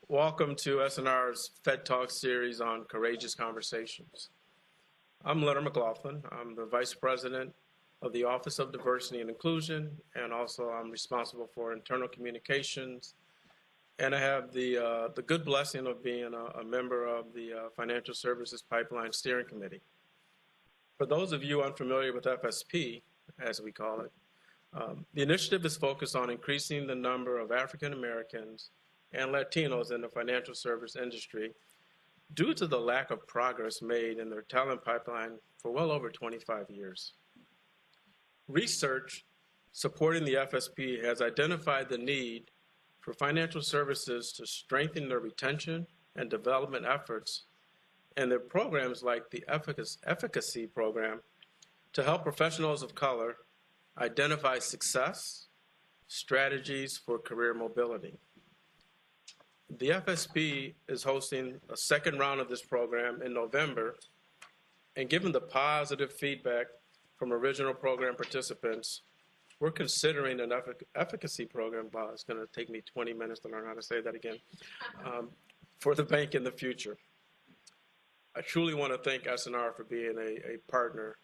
Welcome to S&R's Fed Talk series on Courageous Conversations. I'm Leonard McLaughlin. I'm the Vice President of the Office of Diversity and Inclusion, and also I'm responsible for internal communications. And I have the good blessing of being a member of the Financial Services Pipeline Steering Committee. For those of you unfamiliar with FSP, as we call it, the initiative is focused on increasing the number of African Americans and Latinos in the financial service industry due to the lack of progress made in their talent pipeline for well over 25 years. Research supporting the FSP has identified the need for financial services to strengthen their retention and development efforts, and their programs like the Efficacy Program to help professionals of color identify success, strategies for career mobility. The FSP is hosting a second round of this program in November, and given the positive feedback from original program participants, we're considering an efficacy program. Wow, it's going to take me 20 minutes to learn how to say that again, for the bank in the future. I truly want to thank S&R for being a partner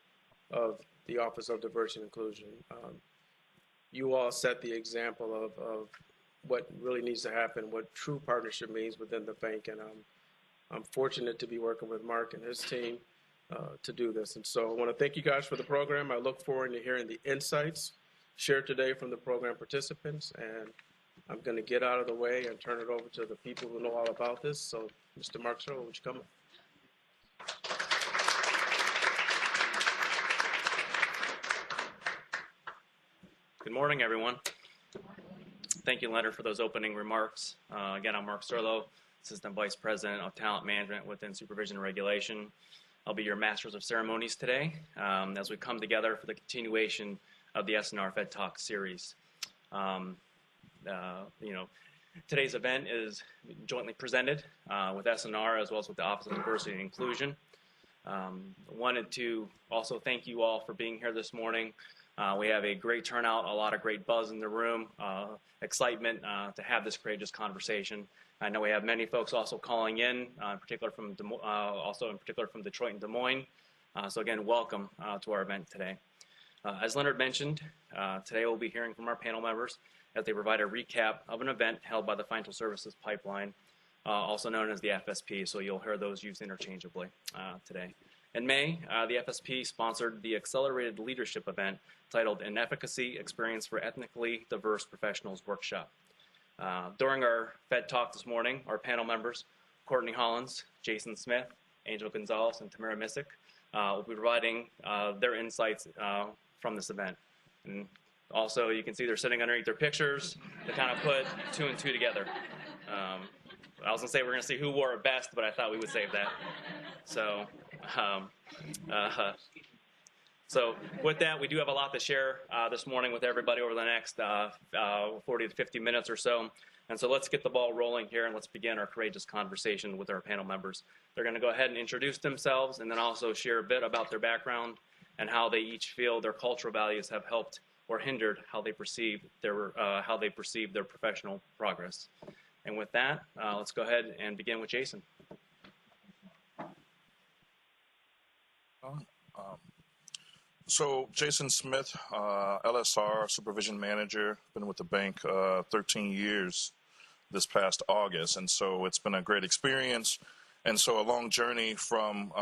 of the Office of Diversity and Inclusion. You all set the example of what really needs to happen, what true partnership means within the bank, and I'm fortunate to be working with Mark and his team to do this. And so I want to thank you guys for the program. I look forward to hearing the insights shared today from the program participants, and I'm going to get out of the way and turn it over to the people who know all about this. So, Mr. Mark Searle, would you come up? Good morning, everyone. Thank you, Leonard, for those opening remarks. Again, I'm Mark Serlo, Assistant Vice President of Talent Management within Supervision and Regulation. I'll be your Masters of Ceremonies today as we come together for the continuation of the S&R Fed Talk series. Today's event is jointly presented with S&R as well as with the Office of Diversity and Inclusion. Wanted to also thank you all for being here this morning. We have a great turnout, a lot of great buzz in the room, excitement to have this courageous conversation. I know we have many folks also calling in particular from Detroit and Des Moines. So again, welcome to our event today. As Leonard mentioned, today we'll be hearing from our panel members as they provide a recap of an event held by the Financial Services Pipeline, also known as the FSP. So you'll hear those used interchangeably today. In May, the FSP sponsored the Accelerated Leadership event titled An Efficacy Experience for Ethnically Diverse Professionals Workshop. During our Fed Talk this morning, our panel members, Courtney Hollins, Jason Smith, Angel Gonzalez, and Tamara Missick, will be providing their insights from this event. And also, you can see they're sitting underneath their pictures to kind of put two and two together. I was going to say we're going to see who wore it best, but I thought we would save that. So with that, we do have a lot to share this morning with everybody over the next 40 to 50 minutes or so. And so let's get the ball rolling here and let's begin our courageous conversation with our panel members. They're going to go ahead and introduce themselves and then also share a bit about their background and how they each feel their cultural values have helped or hindered how they perceive their professional progress. And with that, let's go ahead and begin with Jason. So Jason Smith, LSR Supervision Manager, been with the bank 13 years this past August, and so it's been a great experience. And so a long journey from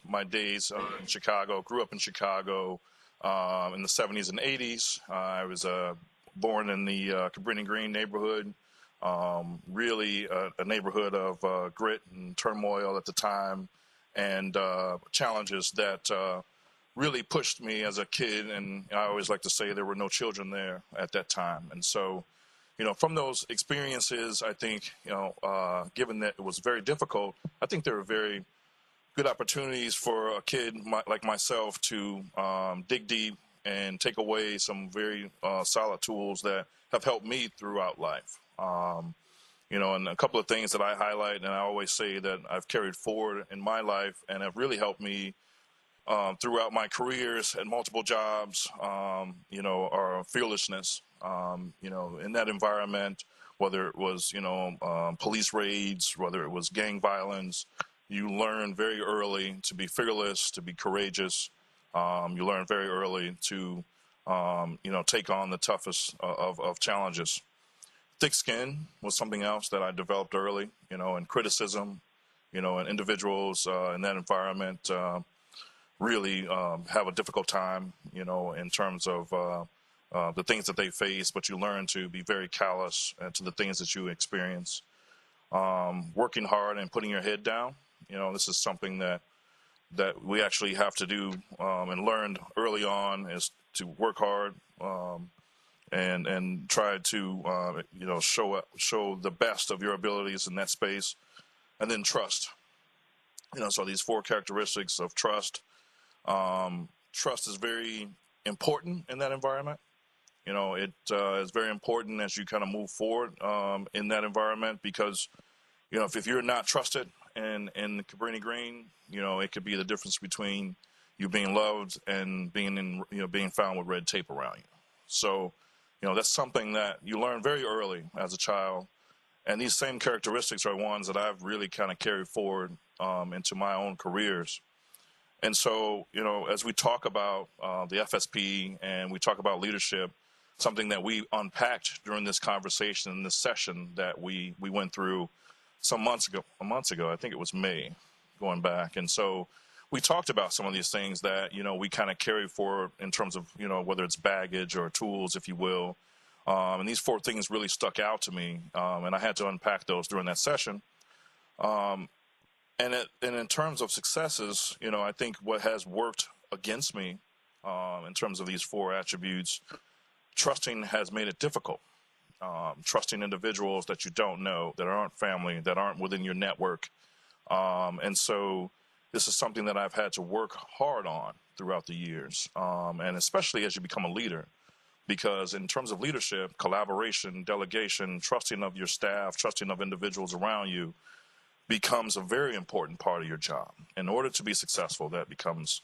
my days in Chicago. Grew up in Chicago in the 70s and 80s. I was born in the Cabrini Green neighborhood, really a neighborhood of grit and turmoil at the time, and challenges that really pushed me as a kid, and I always like to say there were no children there at that time. And so, from those experiences, I think, given that it was very difficult, I think there were very good opportunities for a kid like myself to dig deep and take away some very solid tools that have helped me throughout life. And a couple of things that I highlight, and I always say that I've carried forward in my life and have really helped me throughout my careers at multiple jobs, are fearlessness. In that environment, whether it was, police raids, whether it was gang violence. You learn very early to be fearless, to be courageous. You learn very early to, take on the toughest of challenges. Thick skin was something else that I developed early, and criticism, and individuals in that environment really have a difficult time, in terms of the things that they face, but you learn to be very callous to the things that you experience. Working hard and putting your head down, this is something that we actually have to do and learned early on, is to work hard and try to show the best of your abilities in that space, and then trust. So these 4 characteristics of trust. Trust is very important in that environment. It is very important as you kind of move forward in that environment, because if you're not trusted in Cabrini Green, it could be the difference between you being loved and being found with red tape around you. So, that's something that you learn very early as a child, and these same characteristics are ones that I've really kind of carried forward into my own careers. And so, as we talk about the FSP and we talk about leadership, something that we unpacked during this conversation, in this session that we went through some months ago, I think it was May, going back. And so we talked about some of these things that, we kind of carry forward in terms of, whether it's baggage or tools, if you will. And these 4 things really stuck out to me, and I had to unpack those during that session. And in terms of successes, I think what has worked against me in terms of these 4 attributes, trusting has made it difficult. Trusting individuals that you don't know, that aren't family, that aren't within your network. And so this is something that I've had to work hard on throughout the years, and especially as you become a leader. Because in terms of leadership, collaboration, delegation, trusting of your staff, trusting of individuals around you becomes a very important part of your job. In order to be successful, that becomes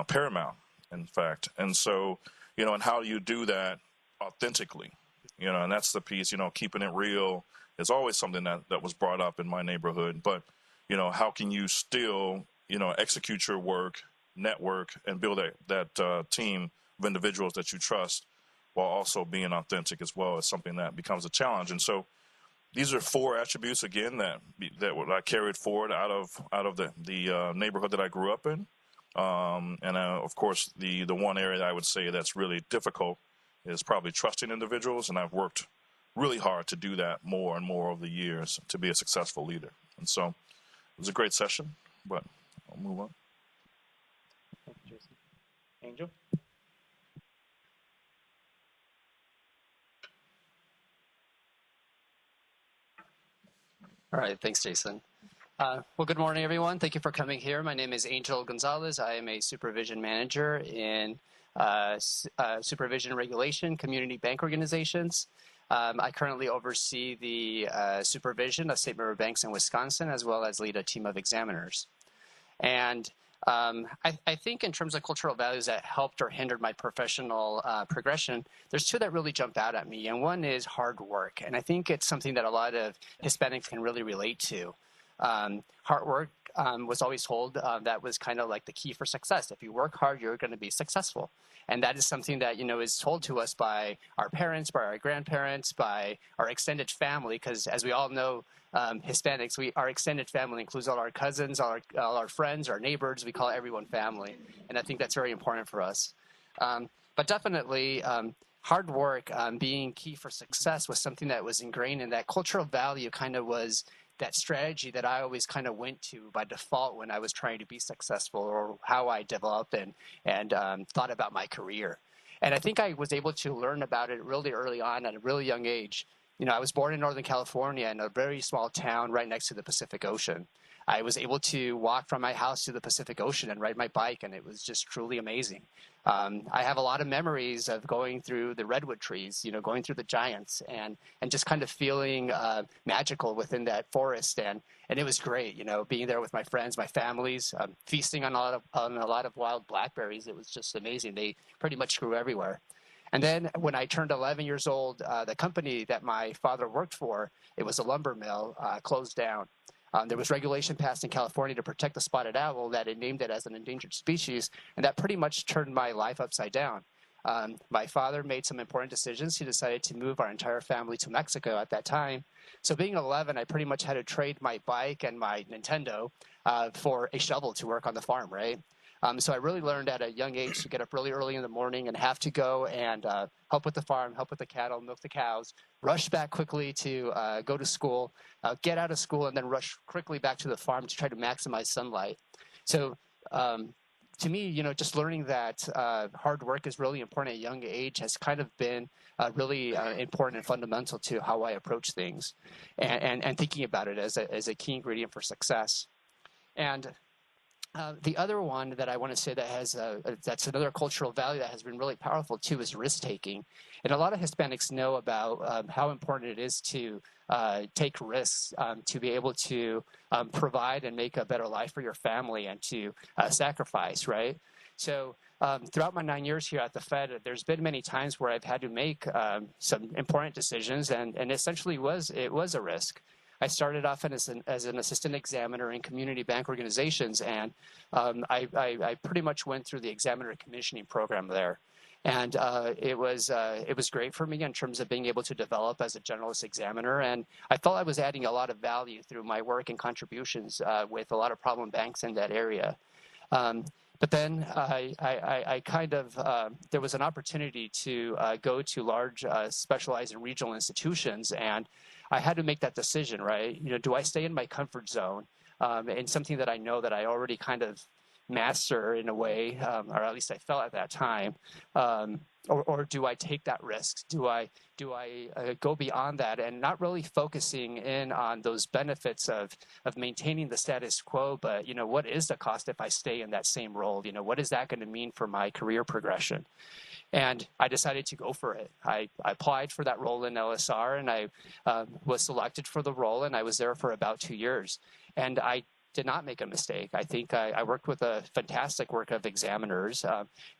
paramount, in fact. And so, and how do you do that authentically? And that's the piece, keeping it real is always something that was brought up in my neighborhood. But, how can you still, execute your work, network, and build that team of individuals that you trust, while also being authentic as well, is something that becomes a challenge. And so these are 4 attributes, again, that I carried forward out of the neighborhood that I grew up in. And of course, the one area that I would say that's really difficult is probably trusting individuals, and I've worked really hard to do that more and more over the years to be a successful leader. And so it was a great session, but I'll move on. Thank you, Jason. Angel? All right, thanks, Jason. Well, good morning, everyone. Thank you for coming here. My name is Angel Gonzalez. I am a supervision manager in supervision regulation, community bank organizations. I currently oversee the supervision of state member banks in Wisconsin, as well as lead a team of examiners. And I think in terms of cultural values that helped or hindered my professional progression, there's 2 that really jump out at me. And one is hard work. And I think it's something that a lot of Hispanics can really relate to. Hard work was always told that was kind of like the key for success. If you work hard, you're going to be successful. And that is something that, is told to us by our parents, by our grandparents, by our extended family, because as we all know, Hispanics, our extended family includes all our cousins, all our friends, our neighbors. We call everyone family. And I think that's very important for us. But definitely, hard work being key for success was something that was ingrained, and that cultural value kind of was that strategy that I always kind of went to by default when I was trying to be successful, or how I developed and thought about my career. And I think I was able to learn about it really early on at a really young age. I was born in Northern California in a very small town right next to the Pacific Ocean. I was able to walk from my house to the Pacific Ocean and ride my bike, and it was just truly amazing. I have a lot of memories of going through the redwood trees, going through the giants, and just kind of feeling magical within that forest. And it was great, being there with my friends, my families, feasting on a lot of wild blackberries. It was just amazing. They pretty much grew everywhere. And then when I turned 11 years old, the company that my father worked for, it was a lumber mill, closed down. There was regulation passed in California to protect the spotted owl that it named it as an endangered species, and that pretty much turned my life upside down. My father made some important decisions. He decided to move our entire family to Mexico at that time. So being 11, I pretty much had to trade my bike and my Nintendo for a shovel to work on the farm, right? So I really learned at a young age to get up really early in the morning and have to go and help with the farm, help with the cattle, milk the cows, rush back quickly to go to school, get out of school, and then rush quickly back to the farm to try to maximize sunlight. So to me, just learning that hard work is really important at a young age has kind of been really important and fundamental to how I approach things and thinking about it as a key ingredient for success. And the other one that I want to say that has that's another cultural value that has been really powerful too is risk taking. And a lot of Hispanics know about how important it is to take risks, to be able to provide and make a better life for your family and to sacrifice, right? So throughout my 9 years here at the Fed, there's been many times where I've had to make some important decisions, and essentially it was a risk. I started off as an assistant examiner in community bank organizations, and I pretty much went through the examiner commissioning program there. And it was great for me in terms of being able to develop as a generalist examiner, and I felt I was adding a lot of value through my work and contributions with a lot of problem banks in that area. But then I kind of, there was an opportunity to go to large specialized and regional institutions, and I had to make that decision, right? Do I stay in my comfort zone in something that I know that I already kind of master in a way, or at least I felt at that time, or do I take that risk? Do I go beyond that and not really focusing in on those benefits of maintaining the status quo, but what is the cost if I stay in that same role? What is that going to mean for my career progression? And I decided to go for it. I applied for that role in LSR, and I was selected for the role, and I was there for about 2 years. And I did not make a mistake. I think I worked with a fantastic work of examiners.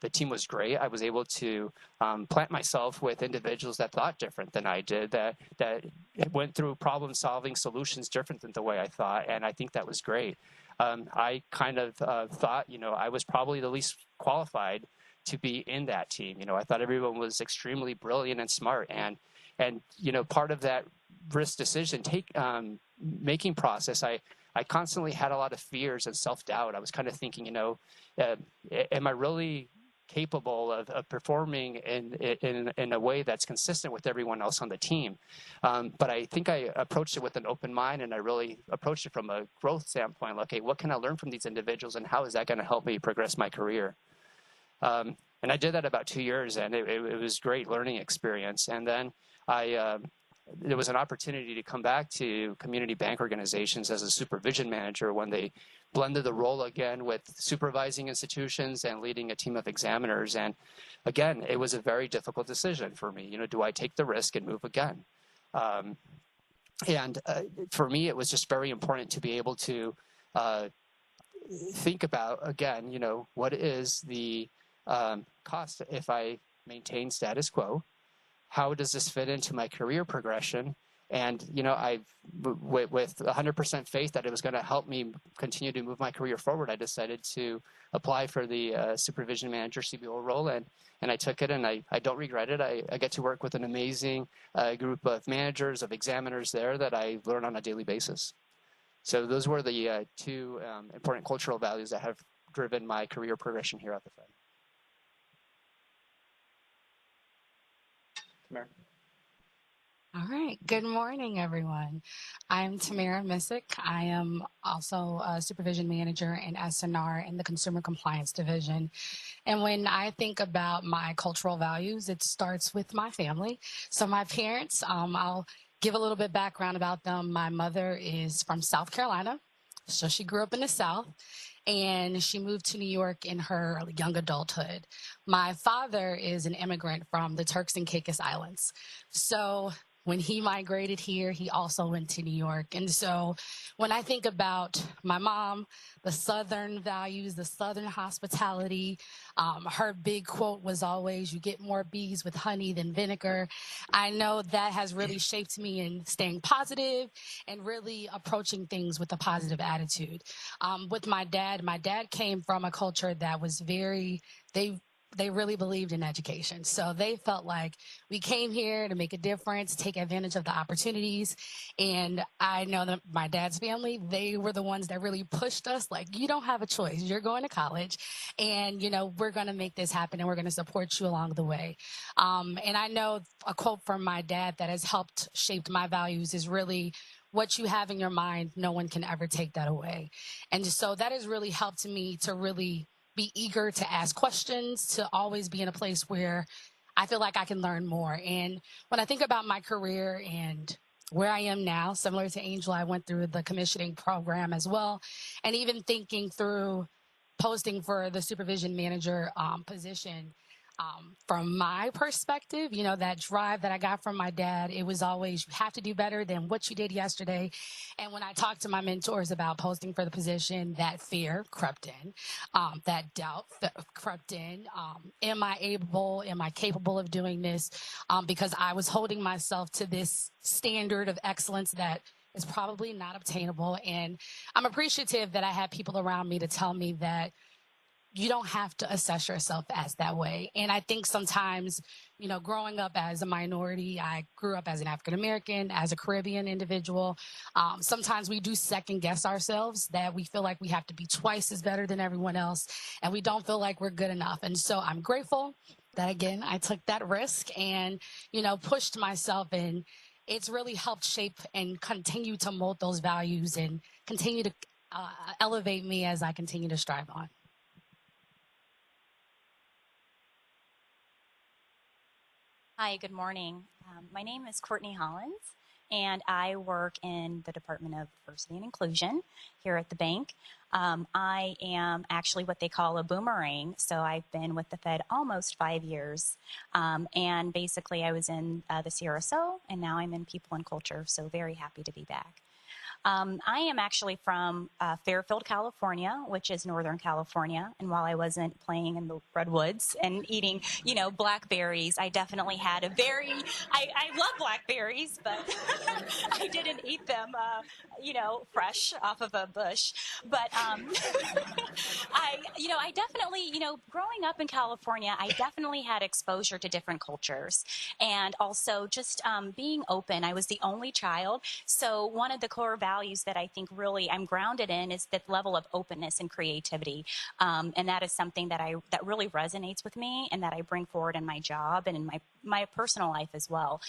The team was great. I was able to plant myself with individuals that thought different than I did, that went through problem-solving solutions different than the way I thought, and I think that was great. I kind of thought, I was probably the least qualified to be in that team. I thought everyone was extremely brilliant and smart, and part of that risk decision making process, I constantly had a lot of fears and self-doubt. I was kind of thinking, am I really capable of performing in a way that's consistent with everyone else on the team? But I think I approached it with an open mind, and I really approached it from a growth standpoint. Okay, what can I learn from these individuals, and how is that going to help me progress my career? And I did that about 2 years, and it was a great learning experience. And then there was an opportunity to come back to community bank organizations as a supervision manager when they blended the role again with supervising institutions and leading a team of examiners. And again, it was a very difficult decision for me. Do I take the risk and move again? And for me, it was just very important to be able to think about, again, what is the cost if I maintain status quo? How does this fit into my career progression? And, with 100% faith that it was going to help me continue to move my career forward, I decided to apply for the supervision manager CBO role, and I took it, and I don't regret it. I get to work with an amazing group of managers, of examiners there that I learn on a daily basis. So those were the two important cultural values that have driven my career progression here at the Fed. Tamara. All right. Good morning, everyone. I'm Tamara Missick. I am also a supervision manager in SNR in the Consumer Compliance Division. And when I think about my cultural values, it starts with my family. So my parents, I'll give a little bit background about them. My mother is from South Carolina, so she grew up in the South, and she moved to New York in her young adulthood. My father is an immigrant from the Turks and Caicos Islands. So when he migrated here, he also went to New York. And so when I think about my mom, the Southern values, the Southern hospitality, her big quote was always, "You get more bees with honey than vinegar." I know that has really shaped me in staying positive and really approaching things with a positive attitude. With my dad came from a culture that was they really believed in education. So they felt like we came here to make a difference, take advantage of the opportunities. And I know that my dad's family, they were the ones that really pushed us, like, you don't have a choice. You're going to college and, we're going to make this happen and we're going to support you along the way. And I know a quote from my dad that has helped shape my values is really, what you have in your mind, no one can ever take that away. And so that has really helped me to really be eager to ask questions, to always be in a place where I feel like I can learn more. And when I think about my career and where I am now, similar to Angel, I went through the commissioning program as well. And even thinking through posting for the supervision manager position, from my perspective, that drive that I got from my dad, it was always, you have to do better than what you did yesterday. And when I talked to my mentors about posting for the position, that fear crept in, that doubt crept in. Am I capable of doing this? Because I was holding myself to this standard of excellence that is probably not obtainable. And I'm appreciative that I had people around me to tell me that you don't have to assess yourself as that way. And I think sometimes, growing up as a minority, I grew up as an African American, as a Caribbean individual. Sometimes we do second guess ourselves, that we feel like we have to be twice as better than everyone else, and we don't feel like we're good enough. And so I'm grateful that, again, I took that risk and, pushed myself, and it's really helped shape and continue to mold those values and continue to elevate me as I continue to strive on. Hi, good morning. My name is Courtney Hollins, and I work in the Department of Diversity and Inclusion here at the bank. I am actually what they call a boomerang, so I've been with the Fed almost 5 years. And basically, I was in the CRSO, and now I'm in People and Culture, so very happy to be back. I am actually from Fairfield, California, which is Northern California. And while I wasn't playing in the redwoods and eating, blackberries, I definitely had I love blackberries, but I didn't eat them, fresh off of a bush. But I definitely, growing up in California, I definitely had exposure to different cultures. And also just being open. I was the only child. So one of the core values that I think really I'm grounded in is that level of openness and creativity. And that is something that really resonates with me and that I bring forward in my job and in my personal life as well.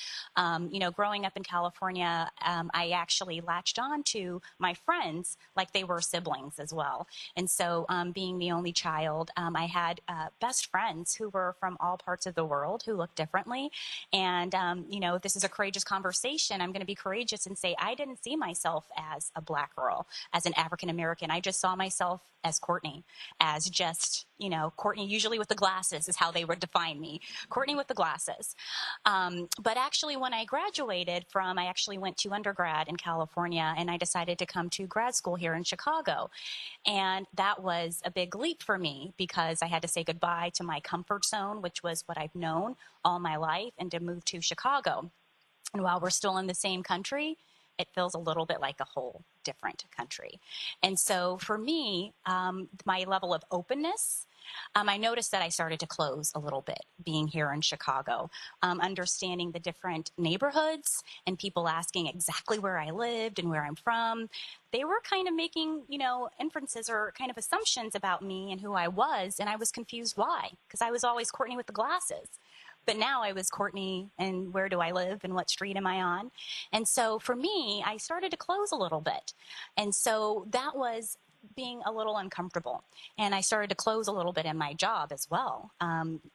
Growing up in California, I actually latched on to my friends like they were siblings as well. And so being the only child, I had best friends who were from all parts of the world who looked differently. And, if this is a courageous conversation, I'm going to be courageous and say I didn't see myself as a Black girl, as an African American. I just saw myself as Courtney, as just, Courtney usually with the glasses is how they would define me. Courtney with the glasses. But actually when I graduated I actually went to undergrad in California, and I decided to come to grad school here in Chicago. And that was a big leap for me because I had to say goodbye to my comfort zone, which was what I've known all my life, and to move to Chicago. And while we're still in the same country, it feels a little bit like a whole different country. And so for me, my level of openness, I noticed that I started to close a little bit being here in Chicago, understanding the different neighborhoods and people asking exactly where I lived and where I'm from. They were kind of making, inferences or kind of assumptions about me and who I was, and I was confused why, because I was always Courtney with the glasses. But now I was Courtney, and where do I live and what street am I on? And so for me, I started to close a little bit. And so that was being a little uncomfortable. And I started to close a little bit in my job as well,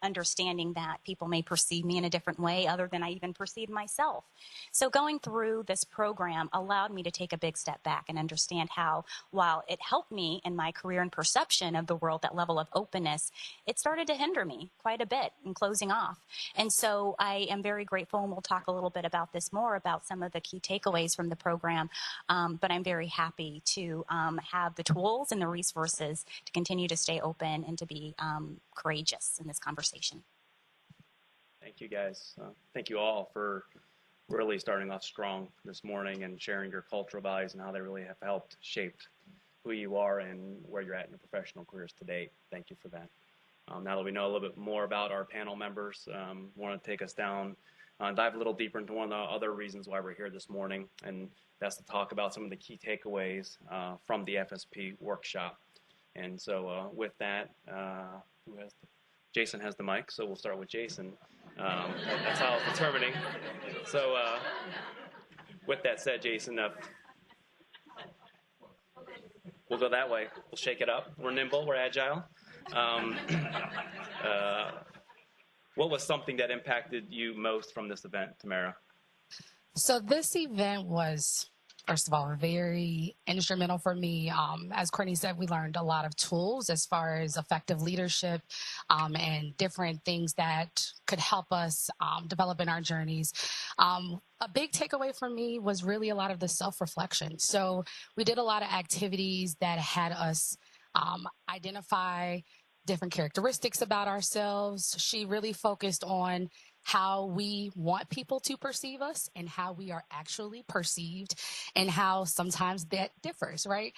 understanding that people may perceive me in a different way other than I even perceive myself. So going through this program allowed me to take a big step back and understand how, while it helped me in my career and perception of the world, that level of openness, it started to hinder me quite a bit in closing off. And so I am very grateful, and we'll talk a little bit about this more, about some of the key takeaways from the program. But I'm very happy to have the tools and the resources to continue to stay open and to be courageous in this conversation. Thank you, guys. Thank you all for really starting off strong this morning and sharing your cultural values and how they really have helped shape who you are and where you're at in your professional careers to date. Thank you for that. Now that we know a little bit more about our panel members, want to take us down, dive a little deeper into one of the other reasons why we're here this morning, and that's to talk about some of the key takeaways from the FSP workshop. And so with that, Jason has the mic, so we'll start with Jason. That's how it's determining. So with that said, Jason, we'll go that way. We'll shake it up. We're nimble, we're agile. What was something that impacted you most from this event, Tamara? So this event was, first of all, very instrumental for me. As Courtney said, we learned a lot of tools as far as effective leadership and different things that could help us develop in our journeys. A big takeaway for me was really a lot of the self-reflection. So we did a lot of activities that had us identify different characteristics about ourselves. She really focused on how we want people to perceive us and how we are actually perceived and how sometimes that differs, right?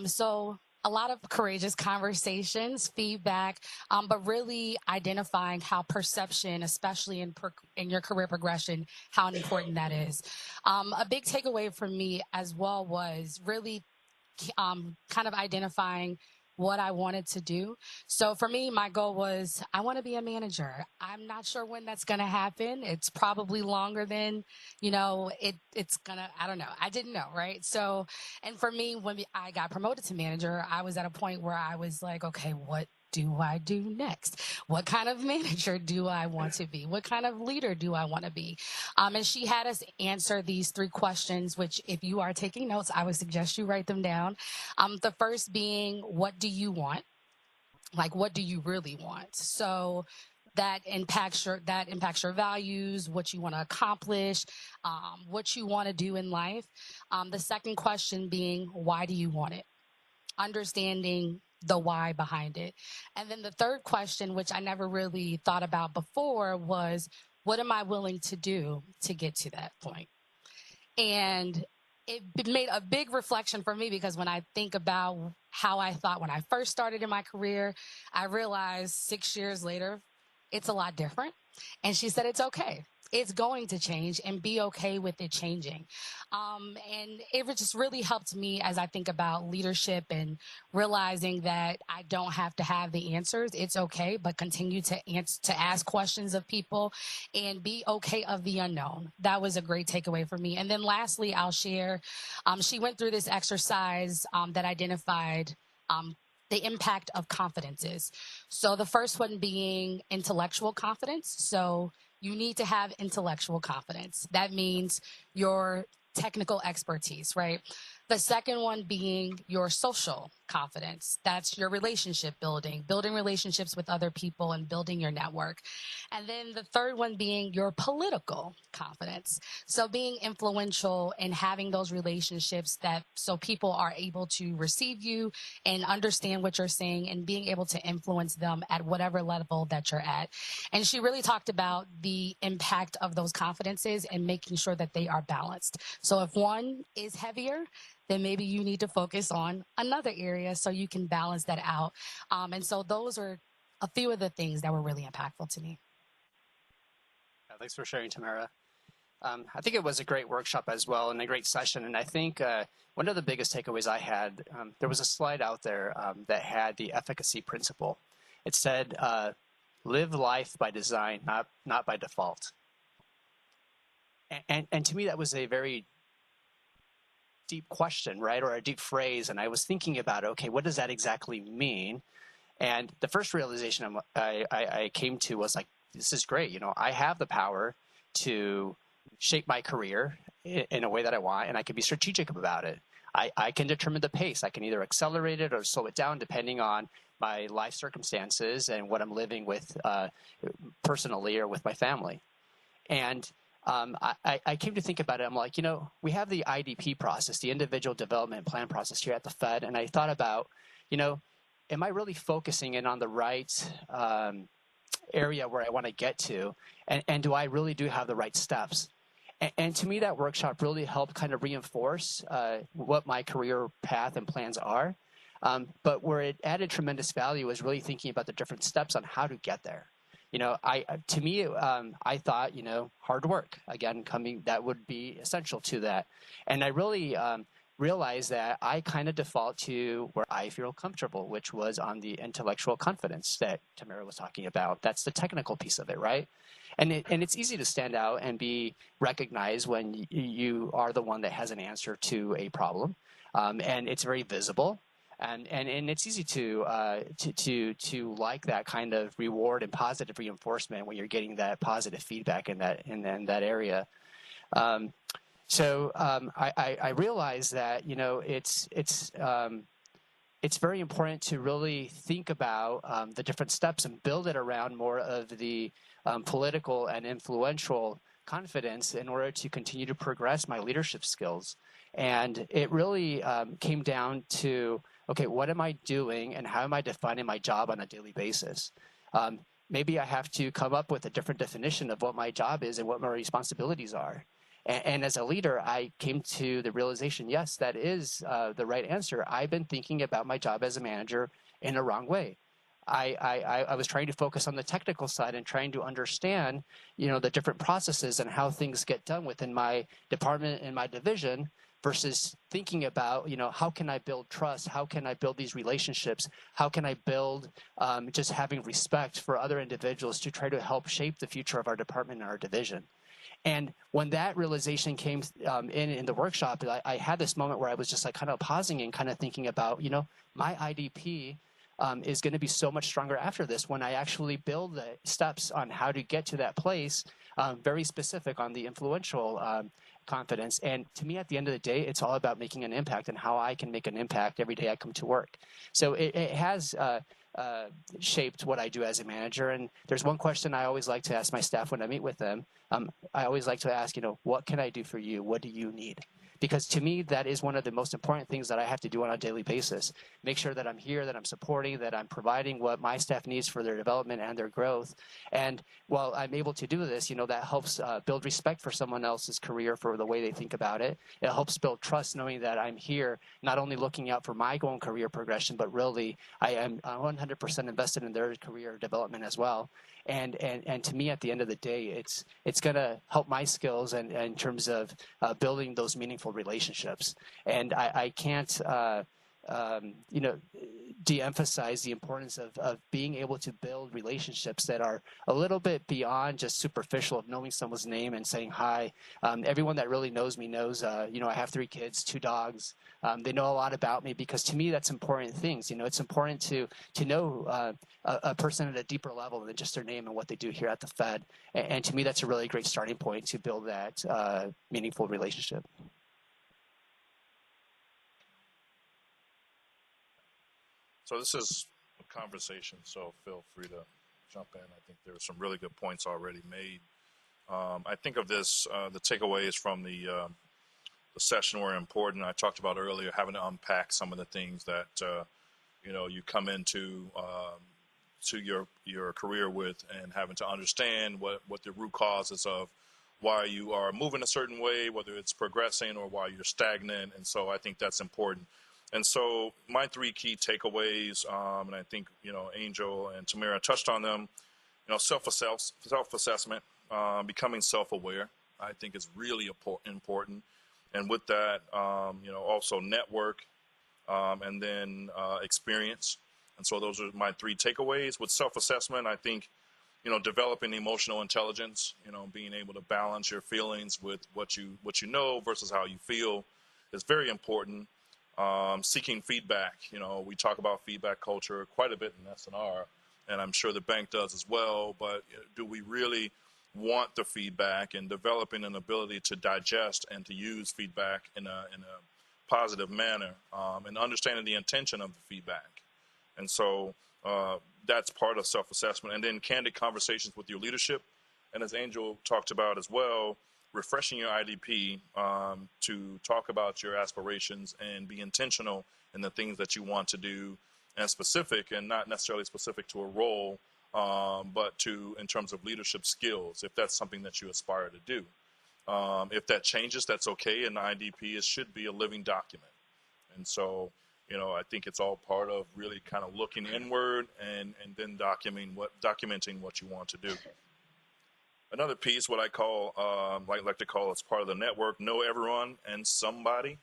So a lot of courageous conversations, feedback, but really identifying how perception, especially in your career progression, how important that is. A big takeaway for me as well was really kind of identifying what I wanted to do. So for me, my goal was I want to be a manager. I'm not sure when that's going to happen. It's probably longer than, it's going to, I don't know. I didn't know, right? So, and for me, when I got promoted to manager, I was at a point where I was like, okay, what do I do next? What kind of manager do I want to be? What kind of leader do I want to be? And she had us answer these 3 questions, which if you are taking notes, I would suggest you write them down. The first being, what do you want? Like, what do you really want? So that impacts your values, what you want to accomplish, what you want to do in life. The second question being, why do you want it? Understanding the why behind it. And then the third question, which I never really thought about before, was what am I willing to do to get to that point? And it made a big reflection for me, because when I think about how I thought when I first started in my career, I realized 6 years later, it's a lot different. And she said, it's okay. It's going to change, and be okay with it changing. And it just really helped me as I think about leadership and realizing that I don't have to have the answers. It's okay, but continue to ask questions of people and be okay of the unknown. That was a great takeaway for me. And then lastly, I'll share, she went through this exercise that identified the impact of confidences. So the first one being intellectual confidence. So you need to have intellectual confidence. That means your technical expertise, right? The second one being your social confidence. That's your relationship building relationships with other people and building your network. And then the third one being your political confidence. So being influential and having those relationships so people are able to receive you and understand what you're saying and being able to influence them at whatever level that you're at. And she really talked about the impact of those confidences and making sure that they are balanced. So if one is heavier, then maybe you need to focus on another area so you can balance that out. And so those are a few of the things that were really impactful to me. Thanks for sharing, Tamara. I think it was a great workshop as well and a great session. And I think one of the biggest takeaways I had, there was a slide out there that had the efficacy principle. It said, live life by design, not by default. And to me, that was a very deep question, right, or a deep phrase, and I was thinking about, okay, what does that exactly mean? And the first realization I came to was like, this is great. I have the power to shape my career in a way that I want, and I can be strategic about it. I can determine the pace. I can either accelerate it or slow it down depending on my life circumstances and what I'm living with personally or with my family. And I came to think about it. I'm like, we have the IDP process, the individual development plan process here at the Fed. And I thought about, am I really focusing in on the right area where I want to get to? And do I really do have the right steps? And to me, that workshop really helped kind of reinforce what my career path and plans are. But where it added tremendous value was really thinking about the different steps on how to get there. I thought, hard work, again, that would be essential to that. And I really realized that I kind of default to where I feel comfortable, which was on the intellectual confidence that Tamara was talking about. That's the technical piece of it, right? And it's easy to stand out and be recognized when you are the one that has an answer to a problem. And it's very visible. And it's easy to like that kind of reward and positive reinforcement when you're getting that positive feedback in that area. So I realized that it's very important to really think about the different steps and build it around more of the political and influential confidence in order to continue to progress my leadership skills. And it really came down to, okay, what am I doing and how am I defining my job on a daily basis? Maybe I have to come up with a different definition of what my job is and what my responsibilities are. And as a leader, I came to the realization, yes, that is the right answer. I've been thinking about my job as a manager in a wrong way. I was trying to focus on the technical side and trying to understand, the different processes and how things get done within my department and my division versus thinking about, how can I build trust? How can I build these relationships? How can I build just having respect for other individuals to try to help shape the future of our department and our division? And when that realization came in the workshop, I had this moment where I was just like kind of pausing and kind of thinking about, my IDP is going to be so much stronger after this when I actually build the steps on how to get to that place, very specific on the influential confidence. And to me, at the end of the day, it's all about making an impact and how I can make an impact every day I come to work. So it has shaped what I do as a manager. And there's one question I always like to ask my staff when I meet with them. I always like to ask, what can I do for you? What do you need? Because to me, that is one of the most important things that I have to do on a daily basis. Make sure that I'm here, that I'm supporting, that I'm providing what my staff needs for their development and their growth. And while I'm able to do this, that helps build respect for someone else's career for the way they think about it. It helps build trust knowing that I'm here, not only looking out for my own career progression, but really I am 100% invested in their career development as well. And to me, at the end of the day, it's going to help my skills and in terms of building those meaningful relationships. And I can't, de-emphasize the importance of being able to build relationships that are a little bit beyond just superficial of knowing someone's name and saying hi. Everyone that really knows me knows, I have 3 kids, 2 dogs. They know a lot about me because to me, that's important things. It's important to know a person at a deeper level than just their name and what they do here at the Fed. And to me, that's a really great starting point to build that meaningful relationship. So this is a conversation, so feel free to jump in. I think there are some really good points already made. I think of this, the takeaways from the session were important. I talked about earlier having to unpack some of the things that, you come into to your career with and having to understand what the root causes of why you are moving a certain way, whether it's progressing or why you're stagnant. And so I think that's important. And so my 3 key takeaways, and I think, Angel and Tamara touched on them, self-assessment, becoming self-aware, I think is really important. And with that, also network, and then experience. And so those are my 3 takeaways. With self-assessment, I think, developing emotional intelligence, being able to balance your feelings with what you know versus how you feel. is very important. Seeking feedback, we talk about feedback culture quite a bit in SNR, and I'm sure the bank does as well, but do we really want the feedback, and developing an ability to digest and to use feedback in a positive manner, and understanding the intention of the feedback. And so that's part of self-assessment. And then candid conversations with your leadership. And as Angel talked about as well, refreshing your IDP to talk about your aspirations and be intentional in the things that you want to do, and specific, and not necessarily specific to a role, but in terms of leadership skills, if that's something that you aspire to do. If that changes, that's okay. In the IDP, it should be a living document. And so, I think it's all part of really kind of looking inward and then documenting what you want to do. Another piece, what I call, like to call, as part of the network, know everyone and somebody,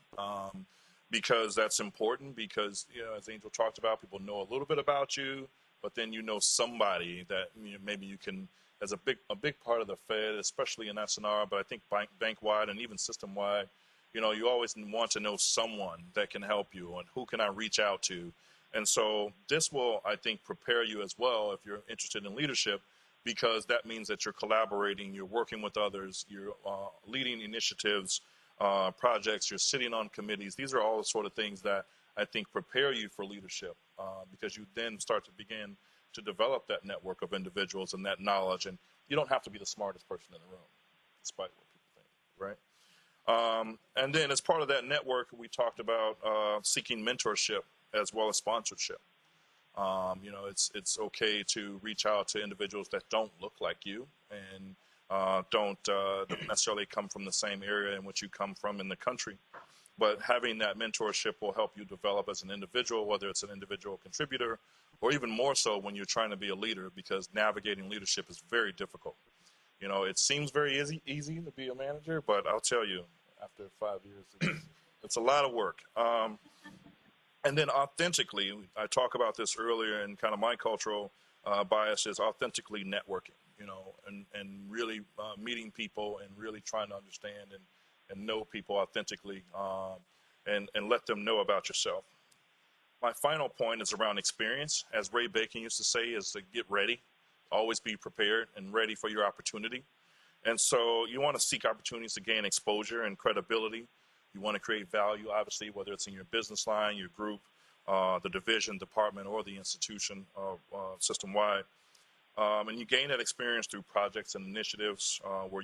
because that's important. Because as Angel talked about, people know a little bit about you, but then somebody that maybe you can, as a big part of the Fed, especially in SNR, but I think bank-wide and even system-wide, you always want to know someone that can help you, and who can I reach out to. And so this will, I think, prepare you as well if you're interested in leadership, because that means that you're collaborating, you're working with others, you're leading initiatives, projects, you're sitting on committees. These are all the sort of things that I think prepare you for leadership, because you then start to begin to develop that network of individuals and that knowledge. And you don't have to be the smartest person in the room, despite what people think, right? And then as part of that network, we talked about seeking mentorship as well as sponsorship. It's okay to reach out to individuals that don't look like you and don't necessarily come from the same area in which you come from in the country. But having that mentorship will help you develop as an individual, whether it's an individual contributor or even more so when you're trying to be a leader, because navigating leadership is very difficult. It seems very easy to be a manager, but I'll tell you, after 5 years, it's a lot of work. And then authentically, I talked about this earlier, and kind of my cultural bias is authentically networking, and really meeting people and really trying to understand and know people authentically, and let them know about yourself. My final point is around experience. As Ray Bacon used to say, is to get ready, always be prepared and ready for your opportunity. And so you want to seek opportunities to gain exposure and credibility. You want to create value, obviously, whether it's in your business line, your group, the division, department, or the institution, system-wide. And you gain that experience through projects and initiatives where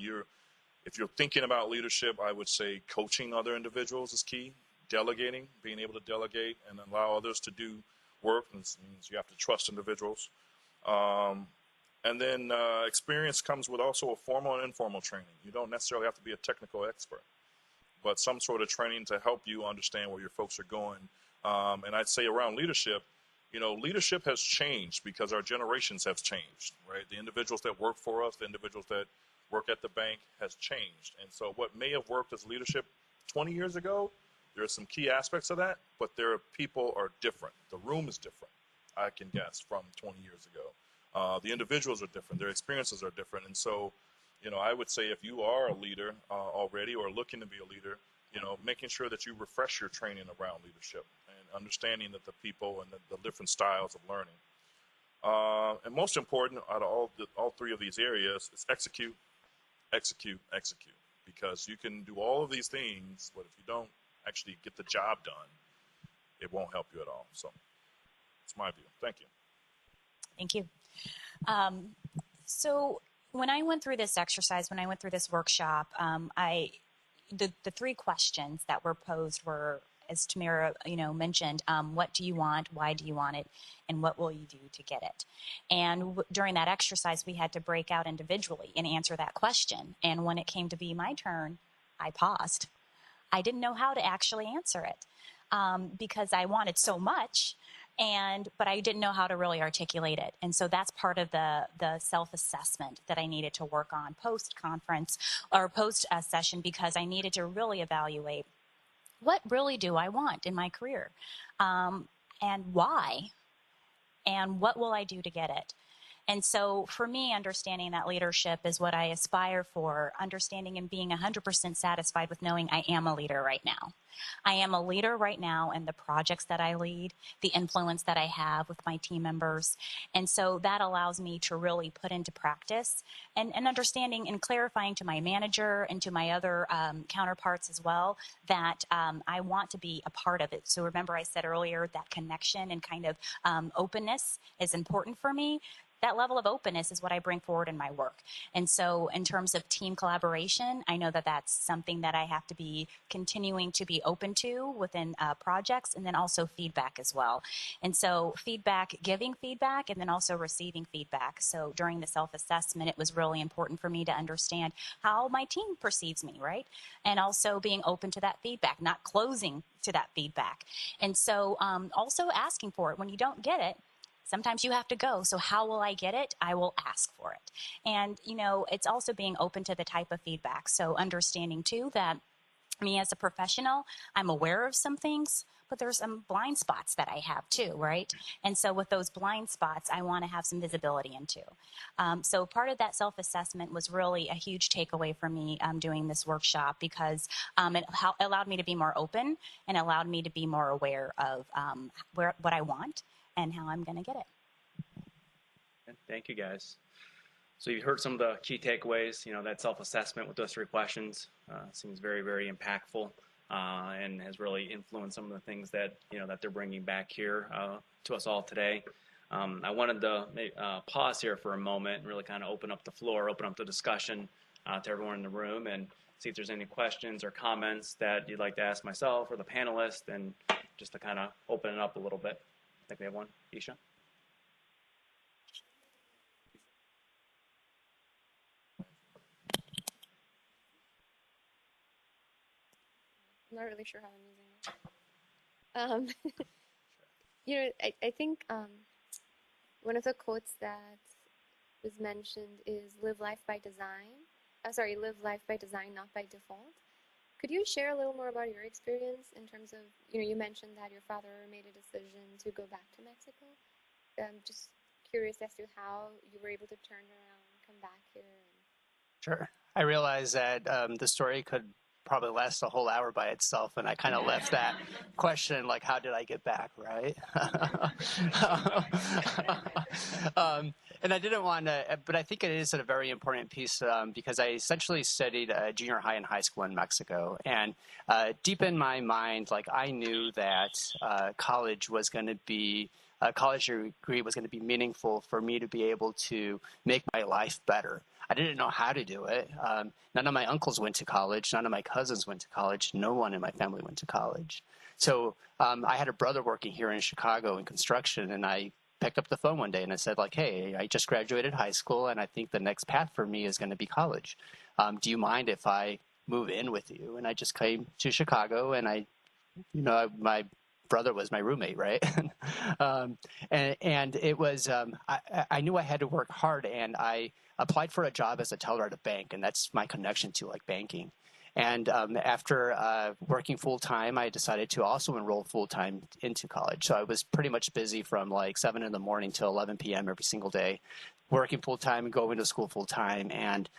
if you're thinking about leadership, I would say coaching other individuals is key. Delegating, being able to delegate and allow others to do work. This means you have to trust individuals. And then experience comes with also a formal and informal training. You don't necessarily have to be a technical expert, but some sort of training to help you understand where your folks are going. And I'd say around leadership, leadership has changed because our generations have changed, right? The individuals that work for us, the individuals that work at the bank has changed. And so what may have worked as leadership 20 years ago, there are some key aspects of that, but people are different. The room is different, I can guess, from 20 years ago. The individuals are different. Their experiences are different. And so, I would say if you are a leader already or looking to be a leader, making sure that you refresh your training around leadership and understanding that the people and the different styles of learning. And most important out of all three of these areas is execute, execute, execute. Because you can do all of these things, but if you don't actually get the job done, it won't help you at all. So it's my view. Thank you. Thank you. So when I went through this exercise, when I went through this workshop, the three questions that were posed were, as Tamara, mentioned, what do you want, why do you want it, and what will you do to get it? And during that exercise, we had to break out individually and answer that question. And when it came to be my turn, I paused. I didn't know how to actually answer it because I wanted so much, but I didn't know how to really articulate it. And so that's part of the self-assessment that I needed to work on post-conference or post-session, because I needed to really evaluate what really do I want in my career, and why, and what will I do to get it. And so for me, understanding that leadership is what I aspire for, understanding and being 100% satisfied with knowing I am a leader right now. I am a leader right now in the projects that I lead, the influence that I have with my team members. And so that allows me to really put into practice and understanding and clarifying to my manager and to my other counterparts as well that I want to be a part of it. So remember I said earlier that connection and kind of openness is important for me. That level of openness is what I bring forward in my work. And so in terms of team collaboration, I know that that's something that I have to be continuing to be open to within projects, and then also feedback as well. And so feedback, giving feedback, and then also receiving feedback. So during the self-assessment, it was really important for me to understand how my team perceives me, right? And also being open to that feedback, not closing to that feedback. And so also asking for it. When you don't get it, sometimes you have to go. So how will I get it? I will ask for it. And, you know, it's also being open to the type of feedback. So understanding, too, that me as a professional, I'm aware of some things, but there's some blind spots that I have, too, right? And so with those blind spots, I want to have some visibility into. So part of that self-assessment was really a huge takeaway for me doing this workshop, because it allowed me to be more open and allowed me to be more aware of what I want and how I'm going to get it. Thank you, guys. So you heard some of the key takeaways. You know, that self-assessment with those 3 questions seems very, very impactful and has really influenced some of the things that, you know, that they're bringing back here to us all today. I wanted to pause here for a moment and really kind of open up the floor, open up the discussion to everyone in the room, and see if there's any questions or comments that you'd like to ask myself or the panelists, and just to kind of open it up a little bit. I think we have one. Isha? I'm not really sure how I'm using it. You know, I think one of the quotes that was mentioned is live life by design. Live life by design, not by default. Could you share a little more about your experience in terms of, you know, you mentioned that your father made a decision to go back to Mexico. I'm just curious as to how you were able to turn around, come back here. Sure. I realize that the story could probably last a whole hour by itself, and I kind of left that question like, how did I get back, right? And I didn't want to, but I think it is a very important piece because I essentially studied junior high and high school in Mexico. And deep in my mind, like, I knew that college was going to be, a college degree was going to be meaningful for me to be able to make my life better. I didn't know how to do it. None of my uncles went to college. None of my cousins went to college. No one in my family went to college. So I had a brother working here in Chicago in construction, and I picked up the phone one day and I said, like, hey, I just graduated high school, and I think the next path for me is going to be college. Do you mind if I move in with you? And I just came to Chicago, and my brother was my roommate, right? And it was, I knew I had to work hard, and I applied for a job as a teller at a bank, and that's my connection to, like, banking. And after working full-time, I decided to also enroll full-time into college. So I was pretty much busy from like 7 in the morning till 11 p.m. every single day, working full-time and going to school full-time. And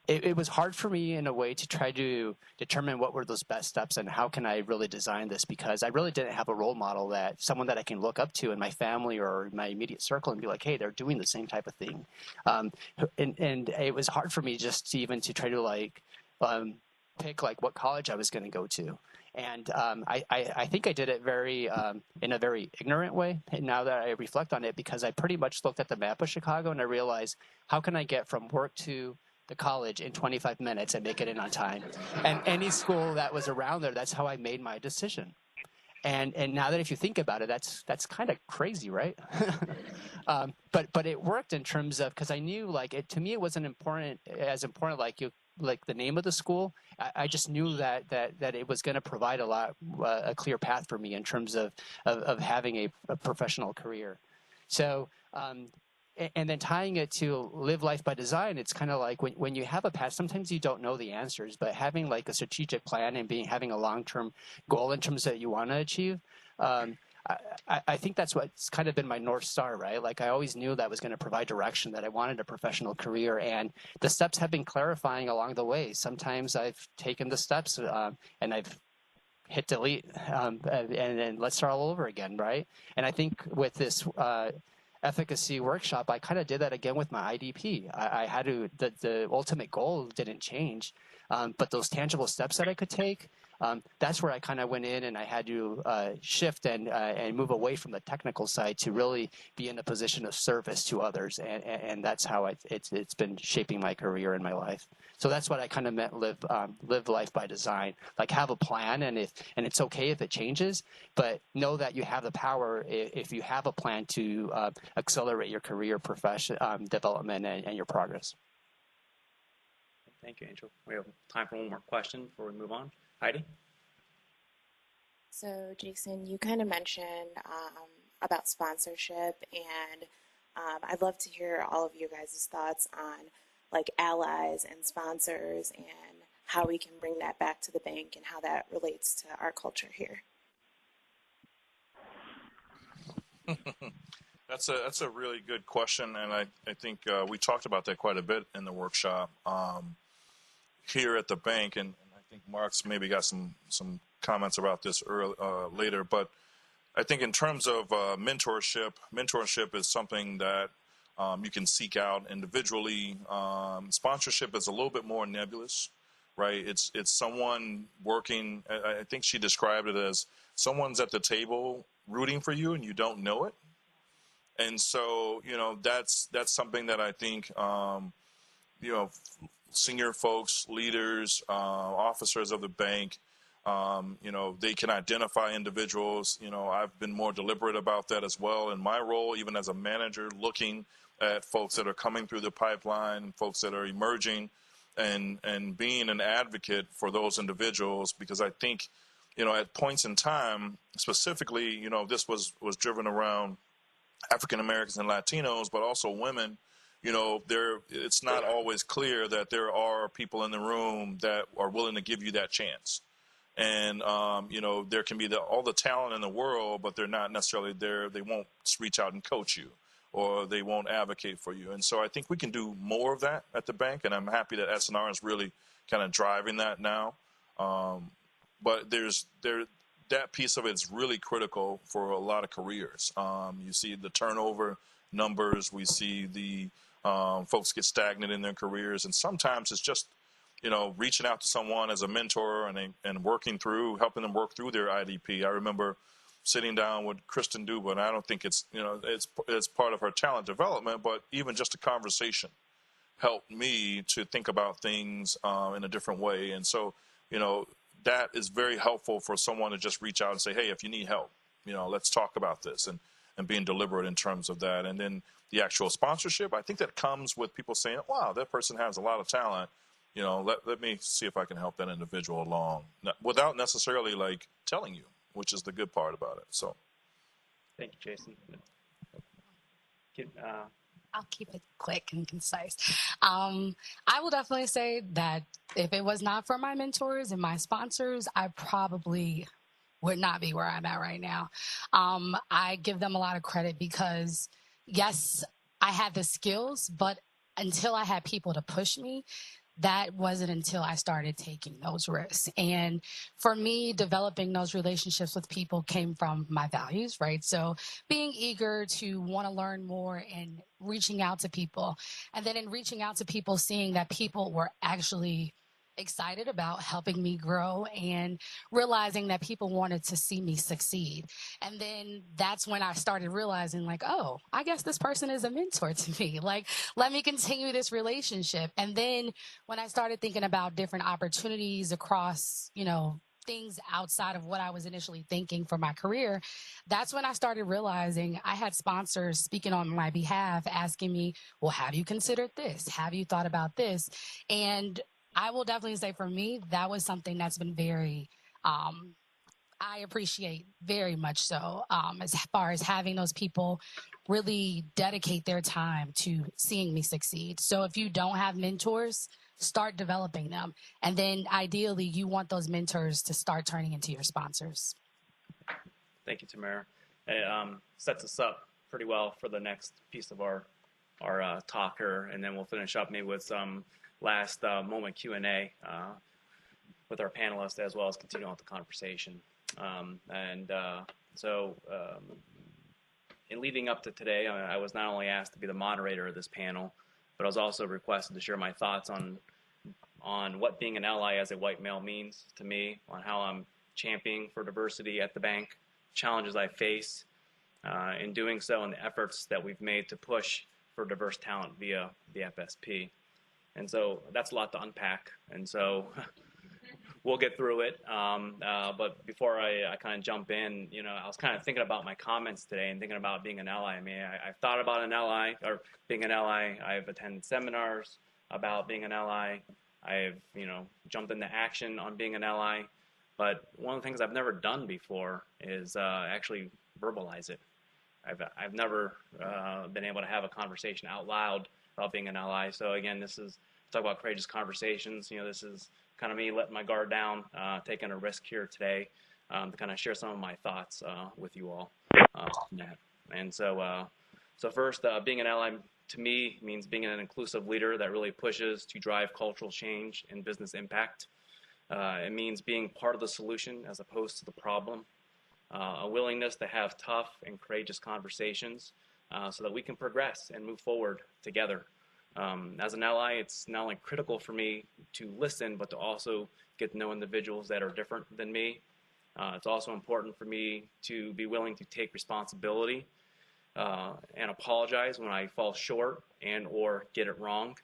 it was hard for me in a way to try to determine what were those best steps and how can I really design this, because I really didn't have a role model, that someone that I can look up to in my family or my immediate circle and be like, hey, they're doing the same type of thing. And it was hard for me just to even to try to like pick like what college I was going to go to. And I think I did it very in a very ignorant way. And now that I reflect on it, because I pretty much looked at the map of Chicago and I realized, how can I get from work to the college in 25 minutes and make it in on time? And any school that was around there, that's how I made my decision. And now that if you think about it, that's kind of crazy, right? But it worked in terms of, because I knew, like, it, to me it wasn't as important like the name of the school. I just knew that it was going to provide a clear path for me in terms of having a professional career. So and then tying it to live life by design, it's kind of like when you have a path, sometimes you don't know the answers, but having like a strategic plan and having a long-term goal in terms that you want to achieve. I think that's what's kind of been my North Star, right? Like I always knew that was going to provide direction, that I wanted a professional career, and the steps have been clarifying along the way. Sometimes I've taken the steps and I've hit delete and let's start all over again, right? And I think with this efficacy workshop, I kind of did that again with my IDP. I had to, the ultimate goal didn't change, but those tangible steps that I could take, that's where I kind of went in and I had to shift and move away from the technical side to really be in a position of service to others. And that's how it's been shaping my career and my life. So that's what I kind of meant live life by design. Like have a plan, and it's okay if it changes, but know that you have the power if you have a plan to accelerate your career, profession development, and your progress. Thank you, Angel. We have time for one more question before we move on. Heidi? So, Jason, you kind of mentioned about sponsorship, and I'd love to hear all of you guys' thoughts on like allies and sponsors and how we can bring that back to the bank and how that relates to our culture here. That's a really good question, and I think we talked about that quite a bit in the workshop here at the bank, and I think Mark's maybe got some comments about this later, but I think in terms of mentorship is something that you can seek out individually. Sponsorship is a little bit more nebulous, right? It's someone working. I think she described it as someone's at the table rooting for you and you don't know it. And so, that's something that I think, senior folks, leaders, officers of the bank, they can identify individuals. I've been more deliberate about that as well in my role, even as a manager, looking at folks that are coming through the pipeline, folks that are emerging, and being an advocate for those individuals, because I think, at points in time, specifically, this was driven around African Americans and Latinos, but also women. It's not always clear that there are people in the room that are willing to give you that chance. And, there can be all the talent in the world, but they're not necessarily there. They won't reach out and coach you, or they won't advocate for you. And so I think we can do more of that at the bank, and I'm happy that S&R is really kind of driving that now. But that piece of it is really critical for a lot of careers. You see the turnover numbers. We see the folks get stagnant in their careers, and sometimes it's just reaching out to someone as a mentor and helping them work through their IDP. I remember sitting down with Kristen Duba, and I don't think it's part of her talent development, but even just a conversation helped me to think about things in a different way. And so that is very helpful for someone to just reach out and say, hey, if you need help, let's talk about this, and being deliberate in terms of that. And then the actual sponsorship, I think that comes with people saying, wow, that person has a lot of talent. Let me see if I can help that individual along, without necessarily like telling you, which is the good part about it. So, thank you, Jason. I'll keep it quick and concise. I will definitely say that if it was not for my mentors and my sponsors, I probably would not be where I'm at right now. I give them a lot of credit because, yes, I had the skills, but until I had people to push me, that wasn't until I started taking those risks. And for me, developing those relationships with people came from my values, right? So being eager to want to learn more and reaching out to people. And then in reaching out to people, seeing that people were actually excited about helping me grow and realizing that people wanted to see me succeed. And then that's when I started realizing like, oh, I guess this person is a mentor to me. Like, let me continue this relationship. And then when I started thinking about different opportunities across, things outside of what I was initially thinking for my career, that's when I started realizing I had sponsors speaking on my behalf, asking me, well, have you considered this? Have you thought about this? And I will definitely say for me, that was something that's been very, I appreciate very much so, as far as having those people really dedicate their time to seeing me succeed. So if you don't have mentors, start developing them. And then ideally, you want those mentors to start turning into your sponsors. Thank you, Tamara. it sets us up pretty well for the next piece of our talker, and then we'll finish up maybe with some last moment Q&A with our panelists, as well as continue on with the conversation. In leading up to today, I was not only asked to be the moderator of this panel, but I was also requested to share my thoughts on what being an ally as a white male means to me, on how I'm championing for diversity at the bank, challenges I face in doing so, and the efforts that we've made to push for diverse talent via the FSP. And so that's a lot to unpack. And so we'll get through it. But before I kind of jump in, I was kind of thinking about my comments today and thinking about being an ally. I mean, I've thought about an ally or being an ally. I've attended seminars about being an ally. I've, jumped into action on being an ally. But one of the things I've never done before is actually verbalize it. I've never been able to have a conversation out loud about being an ally. So again, this is talk about courageous conversations. This is kind of me letting my guard down, taking a risk here today to kind of share some of my thoughts with you all on that. And so first, being an ally to me means being an inclusive leader that really pushes to drive cultural change and business impact. It means being part of the solution as opposed to the problem. A willingness to have tough and courageous conversations so that we can progress and move forward together. As an ally, it's not only critical for me to listen, but to also get to know individuals that are different than me. It's also important for me to be willing to take responsibility and apologize when I fall short and or get it wrong.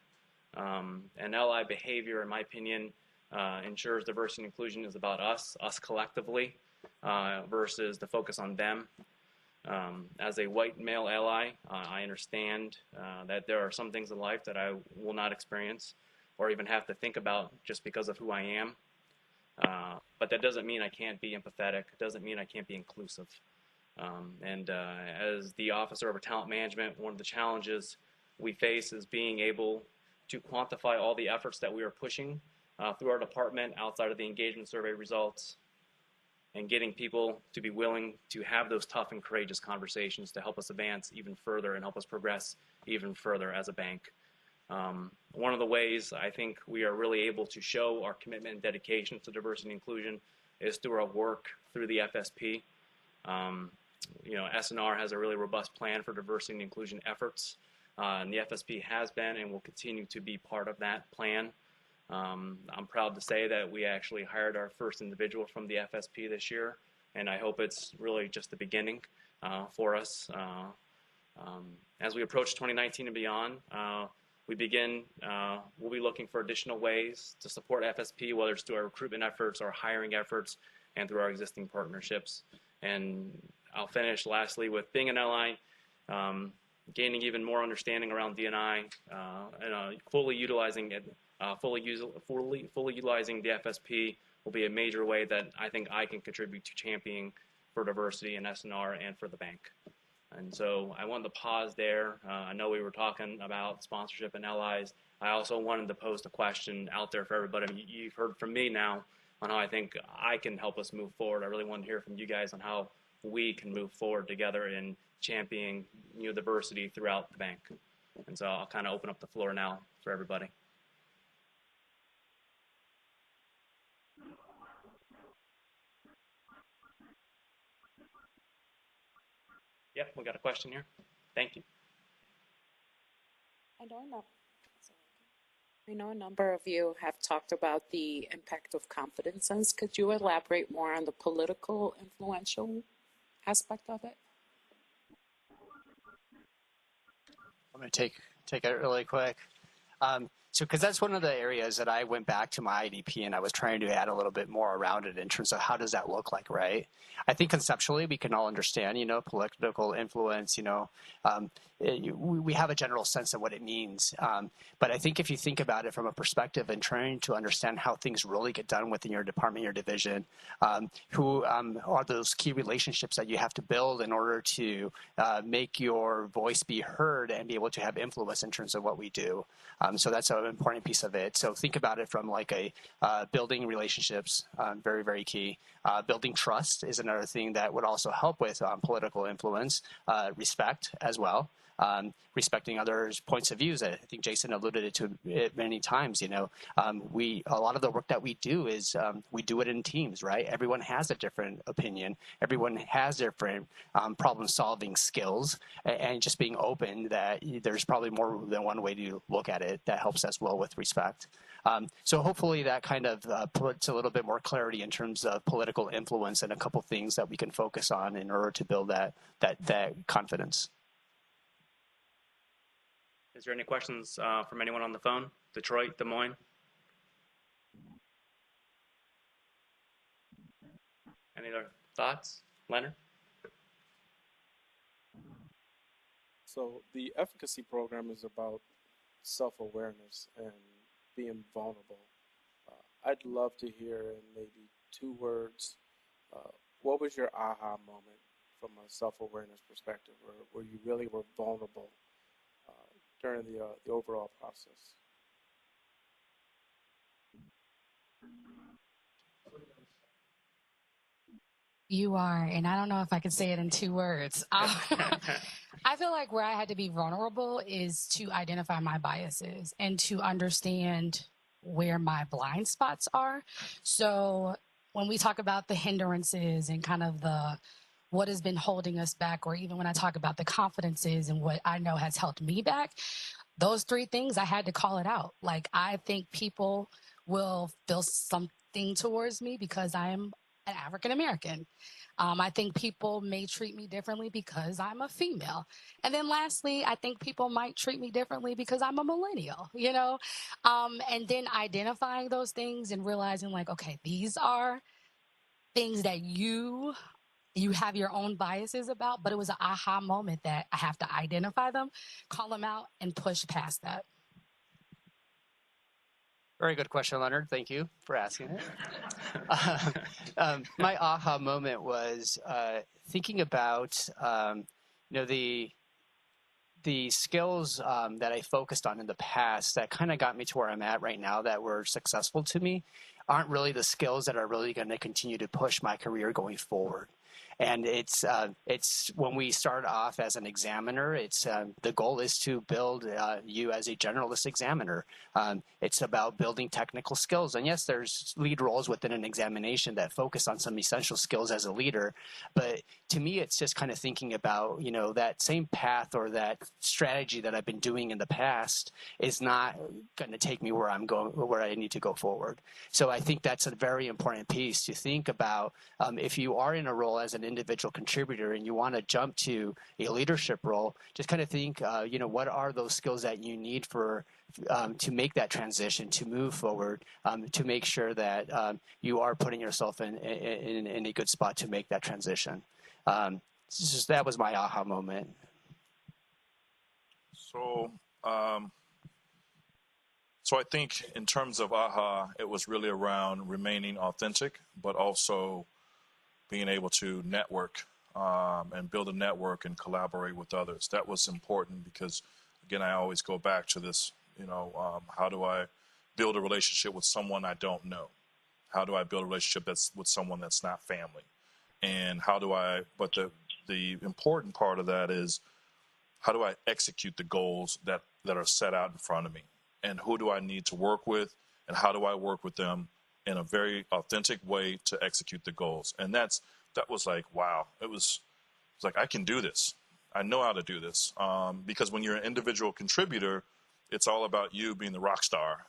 And ally behavior, in my opinion, ensures diversity and inclusion is about us collectively, versus the focus on them. As a white male ally, I understand that there are some things in life that I will not experience or even have to think about just because of who I am. But that doesn't mean I can't be empathetic. It doesn't mean I can't be inclusive. As the Officer of Talent Management, one of the challenges we face is being able to quantify all the efforts that we are pushing through our department outside of the engagement survey results, and getting people to be willing to have those tough and courageous conversations to help us advance even further and help us progress even further as a bank. One of the ways I think we are really able to show our commitment and dedication to diversity and inclusion is through our work through the FSP. SNR has a really robust plan for diversity and inclusion efforts, and the FSP has been and will continue to be part of that plan. I'm proud to say that we actually hired our first individual from the FSP this year, and I hope it's really just the beginning for us. As we approach 2019 and beyond, we'll be looking for additional ways to support FSP, whether it's through our recruitment efforts, our hiring efforts, and through our existing partnerships. And I'll finish lastly with being an ally, gaining even more understanding around D&I, and fully utilizing it. Fully utilizing the FSP will be a major way that I think I can contribute to championing for diversity in SNR and for the bank. And so I wanted to pause there. I know we were talking about sponsorship and allies. I also wanted to pose a question out there for everybody. You've heard from me now on how I think I can help us move forward. I really want to hear from you guys on how we can move forward together in championing diversity throughout the bank. And so I'll kind of open up the floor now for everybody. Yep, we got a question here. Thank you. I know a number of you have talked about the impact of confidence. Could you elaborate more on the political influential aspect of it? I'm going to take it really quick. Because that's one of the areas that I went back to my IDP and I was trying to add a little bit more around it in terms of how does that look like, right? I think conceptually we can all understand, political influence, we have a general sense of what it means. But I think if you think about it from a perspective and trying to understand how things really get done within your department, your division, who are those key relationships that you have to build in order to make your voice be heard and be able to have influence in terms of what we do. So that's a an important piece of it. So think about it from like a building relationships, very, very key. Building trust is another thing that would also help with political influence. Respect as well. Respecting others' points of views. I think Jason alluded to it many times. A lot of the work that we do is we do it in teams, right? Everyone has a different opinion. Everyone has different problem-solving skills, and just being open that there's probably more than one way to look at it that helps as well with respect. So hopefully that kind of puts a little bit more clarity in terms of political influence and a couple things that we can focus on in order to build that confidence. Is there any questions from anyone on the phone? Detroit, Des Moines? Any other thoughts? Leonard? So the efficacy program is about self-awareness and being vulnerable. I'd love to hear in maybe 2 words, what was your aha moment from a self-awareness perspective, where you really were vulnerable during the overall process? You are, and I don't know if I could say it in 2 words. I feel like where I had to be vulnerable is to identify my biases and to understand where my blind spots are. So when we talk about the hindrances and kind of what has been holding us back, or even when I talk about the confidences and what I know has held me back, those 3 things, I had to call it out. Like, I think people will feel something towards me because I'm an African American. I think people may treat me differently because I'm a female. And then lastly, I think people might treat me differently because I'm a millennial, and then identifying those things and realizing like, okay, these are things that you have your own biases about, but it was an aha moment that I have to identify them, call them out, and push past that. Very good question, Leonard. Thank you for asking it. My aha moment was thinking about the skills that I focused on in the past that kind of got me to where I'm at right now that were successful to me aren't really the skills that are really going to continue to push my career going forward. And it's when we start off as an examiner, the goal is to build you as a generalist examiner. It's about building technical skills. And yes, there's lead roles within an examination that focus on some essential skills as a leader. But to me, it's just kind of thinking about, that same path or that strategy that I've been doing in the past is not going to take me where I'm going, where I need to go forward. So I think that's a very important piece to think about. If you are in a role as an individual contributor and you want to jump to a leadership role, just kind of think, what are those skills that you need to make that transition, to move forward, to make sure that you are putting yourself in a good spot to make that transition. That was my aha moment. So I think in terms of aha, it was really around remaining authentic, but also being able to network and build a network and collaborate with others. That was important because, again, I always go back to this, how do I build a relationship with someone I don't know? How do I build a relationship with someone that's not family? And but the important part of that is, how do I execute the goals that are set out in front of me? And who do I need to work with? And how do I work with them in a very authentic way to execute the goals? And that was like, wow. It was like, I can do this. I know how to do this. Because when you're an individual contributor, it's all about you being the rock star.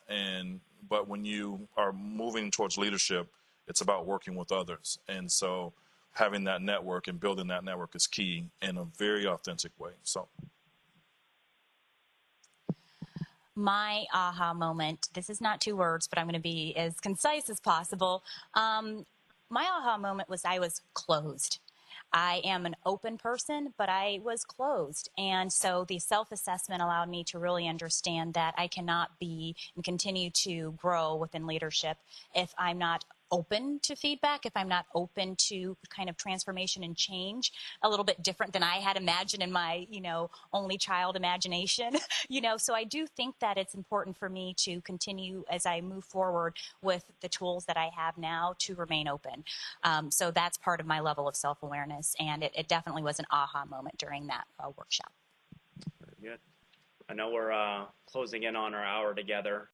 But when you are moving towards leadership, it's about working with others. And so having that network and building that network is key in a very authentic way. So my aha moment, this is not 2 words, but I'm going to be as concise as possible. My aha moment was I was closed. I am an open person, but I was closed. And so the self-assessment allowed me to really understand that I cannot be and continue to grow within leadership if I'm not open to feedback, if I'm not open to kind of transformation and change, a little bit different than I had imagined in my, only child imagination, so I do think that it's important for me to continue as I move forward with the tools that I have now to remain open. So that's part of my level of self-awareness, and it definitely was an aha moment during that workshop. Very good. I know we're closing in on our hour together.